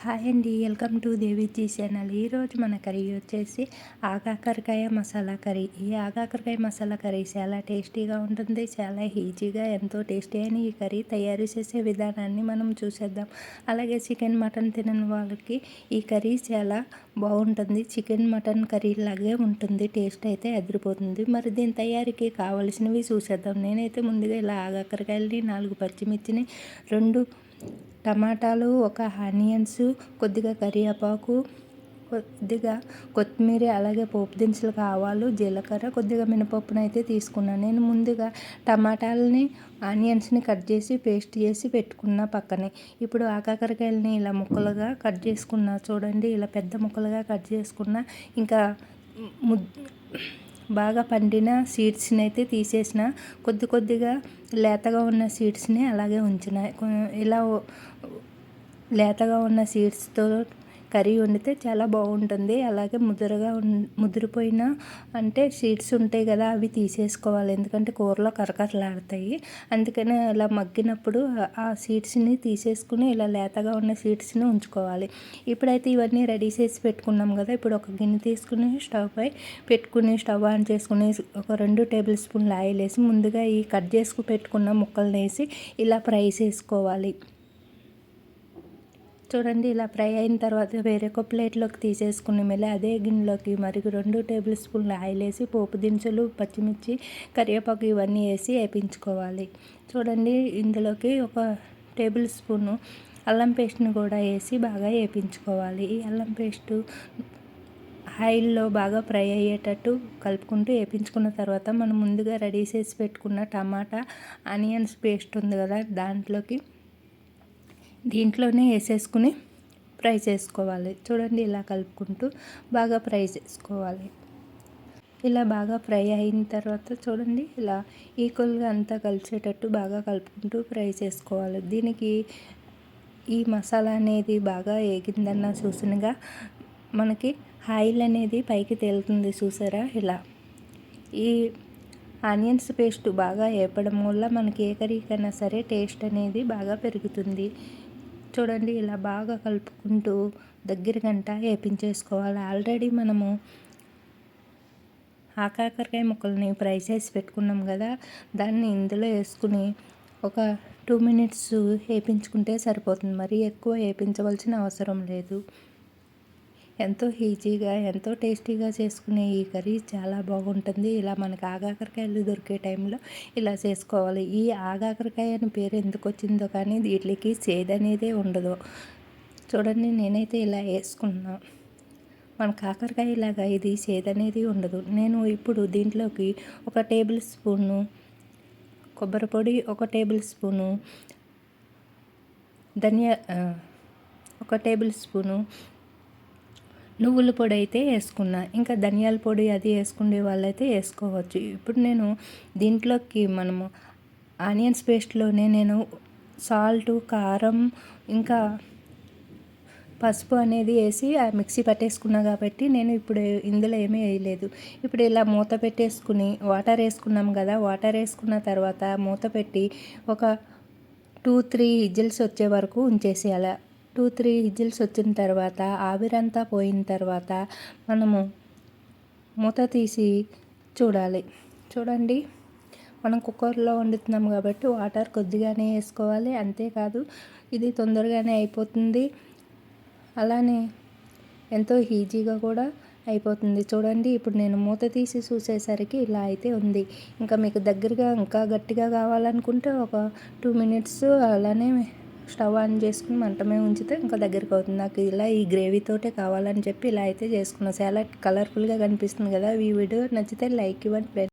Hi అండి, welcome to Deviji channel. ఈరోజు మన కర్రీ వచ్చేసి ఆగాకరకాయ మసాలా కర్రీ. ఈ ఆగాకరకాయ మసాలా కర్రీ చాలా టేస్టీగా ఉంటుంది. చాలా ఈజీగా ఎంతో టేస్టీ అయిన ఈ కర్రీ తయారు చేసే విధానాన్ని మనం చూసేద్దాం. అలాగే చికెన్ మటన్ తినని వాళ్ళకి ఈ కర్రీ చాలా బాగుంటుంది. చికెన్ మటన్ కర్రీ లాగే ఉంటుంది. టేస్ట్ అయితే అదిరిపోతుంది. మరి దీని తయారీకి కావలసినవి చూసేద్దాం. నేనైతే ముందుగా ఇలా ఆగాకరకాయలని 4 పచ్చిమిర్చిని 2 టమాటాలు, ఒక ఆనియన్స్, కొద్దిగా కరివేపాకు, కొద్దిగా కొత్తిమీర, అలాగే పోపు దినుసులు, ఆవాలు, జీలకర్ర, కొద్దిగా మినపప్పునైతే తీసుకున్నాను. నేను ముందుగా టమాటాలని ఆనియన్స్ని కట్ చేసి పేస్ట్ చేసి పెట్టుకున్న పక్కనే. ఇప్పుడు ఆకాకరకాయలని ఇలా ముక్కలుగా కట్ చేసుకున్నా. చూడండి, ఇలా పెద్ద ముక్కలుగా కట్ చేసుకున్న. ఇంకా బాగా పండిన సీడ్స్ని అయితే తీసేసిన. కొద్దిగా లేతగా ఉన్న సీడ్స్ని అలాగే ఉంచిన. ఇలా లేతగా ఉన్న సీడ్స్తో కర్రీ వండితే చాలా బాగుంటుంది. అలాగే ముదిరిపోయిన అంటే సీడ్స్ ఉంటాయి కదా, అవి తీసేసుకోవాలి. ఎందుకంటే కూరలో కరకరలాడతాయి. అందుకని ఇలా మగ్గినప్పుడు ఆ సీడ్స్ని తీసేసుకుని ఇలా లేతగా ఉన్న సీడ్స్ని ఉంచుకోవాలి. ఇప్పుడైతే ఇవన్నీ రెడీ చేసి పెట్టుకున్నాం కదా. ఇప్పుడు ఒక గిన్నె తీసుకుని స్టవ్ పై పెట్టుకుని స్టవ్ ఆన్ చేసుకుని ఒక 2 టేబుల్ స్పూన్లు ఆయిల్ వేసి ముందుగా ఈ కట్ చేసుకు పెట్టుకున్న ముక్కలను వేసి ఇలా ఫ్రై చేసుకోవాలి. చూడండి, ఇలా ఫ్రై అయిన తర్వాత వేరే ఒక ప్లేట్లోకి తీసేసుకుని మళ్ళీ అదే గిన్నెలోకి మరి 2 టేబుల్ స్పూన్లు ఆయిల్ వేసి పోపు దినుసులు, పచ్చిమిర్చి, కరివేపాకు ఇవన్నీ వేసి వేయించుకోవాలి. చూడండి, ఇందులోకి ఒక టేబుల్ స్పూను అల్లం పేస్ట్ని కూడా వేసి బాగా వేయించుకోవాలి. ఈ అల్లం పేస్టు ఆయిల్లో బాగా ఫ్రై అయ్యేటట్టు కలుపుకుంటూ వేయించుకున్న తర్వాత మనం ముందుగా రెడీ చేసి పెట్టుకున్న టమాటా ఆనియన్స్ పేస్ట్ ఉంది కదా, దీంట్లోనే వేసేసుకుని ఫ్రై చేసుకోవాలి. చూడండి, ఇలా కలుపుకుంటూ బాగా ఫ్రై చేసుకోవాలి. ఇలా బాగా ఫ్రై అయిన తర్వాత చూడండి, ఇలా ఈక్వల్గా అంతా కలిసేటట్టు బాగా కలుపుకుంటూ ఫ్రై చేసుకోవాలి. దీనికి ఈ మసాలా అనేది బాగా వేగిందన్న చూసినగా మనకి ఆయిల్ అనేది పైకి తేలుతుంది. చూసారా, ఇలా ఈ ఆనియన్స్ పేస్ట్ బాగా వేపడం వల్ల మనకి ఏ కర్రీకైనా సరే టేస్ట్ అనేది బాగా పెరుగుతుంది. చూడండి, ఇలా బాగా కలుపుకుంటూ దగ్గరగంట వేపించేసుకోవాలి. ఆల్రెడీ మనము ఆకాకరకాయ ముక్కల్ని ఫ్రై చేసి పెట్టుకున్నాం కదా, దాన్ని ఇందులో వేసుకుని ఒక 2 మినిట్స్ వేపించుకుంటే సరిపోతుంది. మరి ఎక్కువ వేపించవలసిన అవసరం లేదు. ఎంతో ఈజీగా ఎంతో టేస్టీగా చేసుకునే ఈ కర్రీ చాలా బాగుంటుంది. ఇలా మనకు ఆగాకరకాయలు దొరికే టైంలో ఇలా చేసుకోవాలి. ఈ ఆగాకరకాయ అని పేరు ఎందుకు వచ్చిందో కానీ వీటికి చేదు అనేదే ఉండదు. చూడండి, నేనైతే ఇలా వేసుకున్నా. మన కాకరకాయ ఇలాగా ఇది చేదు అనేది ఉండదు. నేను ఇప్పుడు దీంట్లోకి ఒక టేబుల్ స్పూను కొబ్బరి పొడి, ఒక టేబుల్ స్పూను ఒక టేబుల్ స్పూను నువ్వుల పొడి అయితే వేసుకున్నా. ఇంకా ధనియాల పొడి అది వేసుకునే వాళ్ళైతే వేసుకోవచ్చు. ఇప్పుడు నేను దీంట్లోకి మనము ఆనియన్స్ పేస్ట్లోనే నేను సాల్ట్, కారం, ఇంకా పసుపు అనేది వేసి మిక్సీ పట్టేసుకున్నా కాబట్టి నేను ఇప్పుడు ఇందులో ఏమీ వేయలేదు. ఇప్పుడు ఇలా మూత పెట్టేసుకుని వాటర్ వేసుకున్నాం కదా, వాటర్ వేసుకున్న తర్వాత మూత పెట్టి ఒక 2-3 విజిల్స్ వచ్చే వరకు ఉంచేసేయాలి. 2-3 విజిల్స్ వచ్చిన తర్వాత ఆవిరంతా పోయిన తర్వాత మనము మూత తీసి చూడాలి. చూడండి, మనం కుక్కర్లో వండుతున్నాం కాబట్టి వాటర్ కొద్దిగానే వేసుకోవాలి. అంతేకాదు, ఇది తొందరగానే అయిపోతుంది. అలానే ఎంతో ఈజీగా కూడా అయిపోతుంది. చూడండి, ఇప్పుడు నేను మూత తీసి చూసేసరికి ఇలా అయితే ఉంది. ఇంకా మీకు దగ్గరగా ఇంకా గట్టిగా కావాలనుకుంటే ఒక 2 మినిట్స్ అలానే స్టవ్ ఆన్ చేసుకుని మంట మీద ఉంచితే ఇంకా దగ్గరికి అవుతుంది. నాకు ఇలా ఈ గ్రేవీతోటే కావాలని చెప్పి ఇలా అయితే చేసుకున్నాను. చాలా కలర్ఫుల్గా కనిపిస్తుంది కదా. ఈ వీడియో నచ్చితే లైక్ ఇవ్వండి ఫ్రెండ్స్.